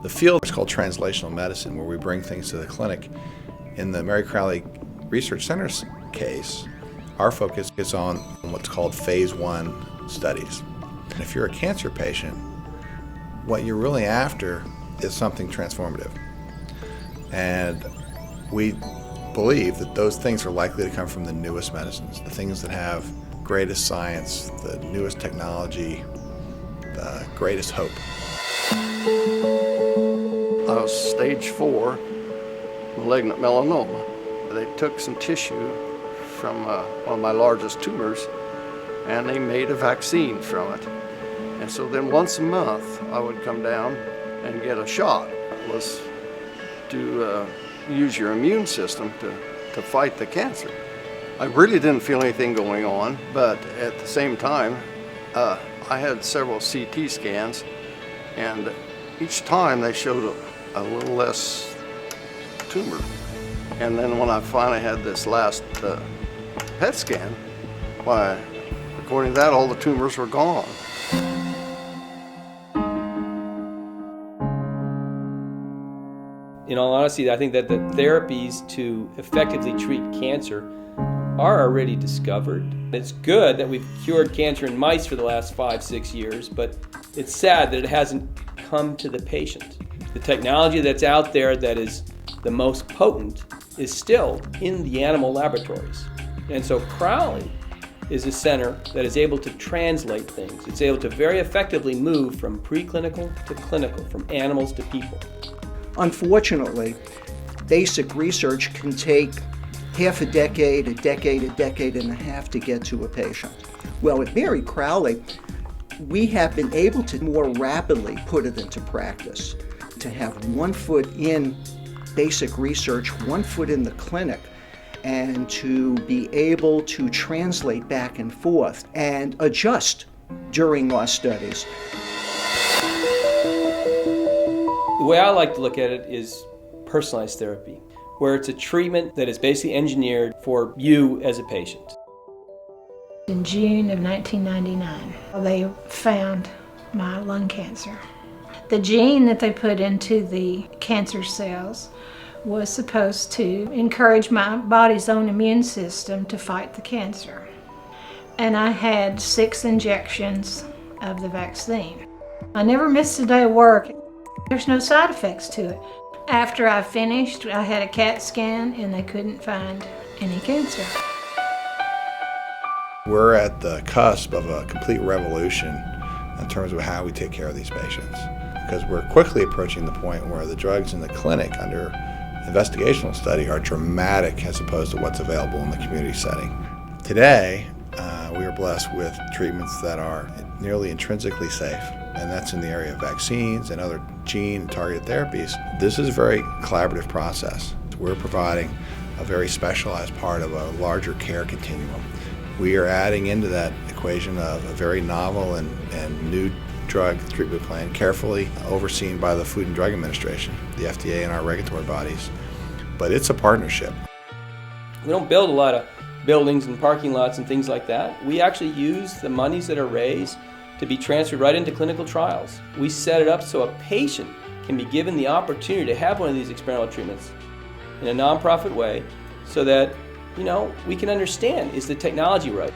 The field is called translational medicine, where we bring things to the clinic. In the Mary Crowley Research Center's case, our focus is on what's called phase 1 studies. And if you're a cancer patient, what you're really after is something transformative. And we believe that those things are likely to come from the newest medicines, the things that have greatest science, the newest technology, the greatest hope. I was stage 4 malignant melanoma. They took some tissue from one of my largest tumors and they made a vaccine from it. And so then once a month I would come down and get a shot. It was to use your immune system to fight the cancer. I really didn't feel anything going on, but at the same time, I had several CT scans, and each time they showed a little less tumor. And then when I finally had this last PET scan, why, according to that, all the tumors were gone. In all honesty, I think that the therapies to effectively treat cancer are already discovered. It's good that we've cured cancer in mice for the last 5-6 years, but it's sad that it hasn't come to the patient. The technology that's out there that is the most potent is still in the animal laboratories. And so Crowley is a center that is able to translate things. It's able to very effectively move from preclinical to clinical, from animals to people. Unfortunately, basic research can take half a decade and a half to get to a patient. Well, at Mary Crowley, we have been able to more rapidly put it into practice, to have 1 foot in basic research, 1 foot in the clinic, and to be able to translate back and forth and adjust during our studies. The way I like to look at it is personalized therapy, where it's a treatment that is basically engineered for you as a patient. In June of 1999, they found my lung cancer. The gene that they put into the cancer cells was supposed to encourage my body's own immune system to fight the cancer. And I had 6 injections of the vaccine. I never missed a day of work. There's no side effects to it. After I finished, I had a CAT scan and they couldn't find any cancer. We're at the cusp of a complete revolution in terms of how we take care of these patients, because we're quickly approaching the point where the drugs in the clinic under investigational study are dramatic as opposed to what's available in the community setting. Today, we are blessed with treatments that are nearly intrinsically safe, and that's in the area of vaccines and other gene and targeted therapies. This is a very collaborative process. We're providing a very specialized part of a larger care continuum. We are adding into that equation a very novel and new drug treatment plan, carefully overseen by the Food and Drug Administration, the FDA, and our regulatory bodies. But it's a partnership. We don't build a lot of buildings and parking lots and things like that. We actually use the monies that are raised to be transferred right into clinical trials. We set it up so a patient can be given the opportunity to have one of these experimental treatments in a nonprofit way so that, we can understand, is the technology right?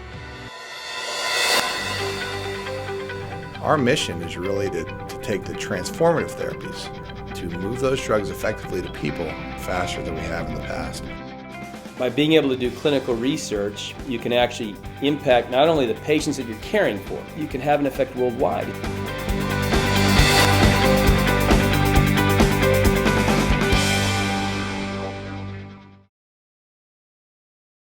Our mission is really to take the transformative therapies, to move those drugs effectively to people faster than we have in the past. By being able to do clinical research, you can actually impact not only the patients that you're caring for, you can have an effect worldwide.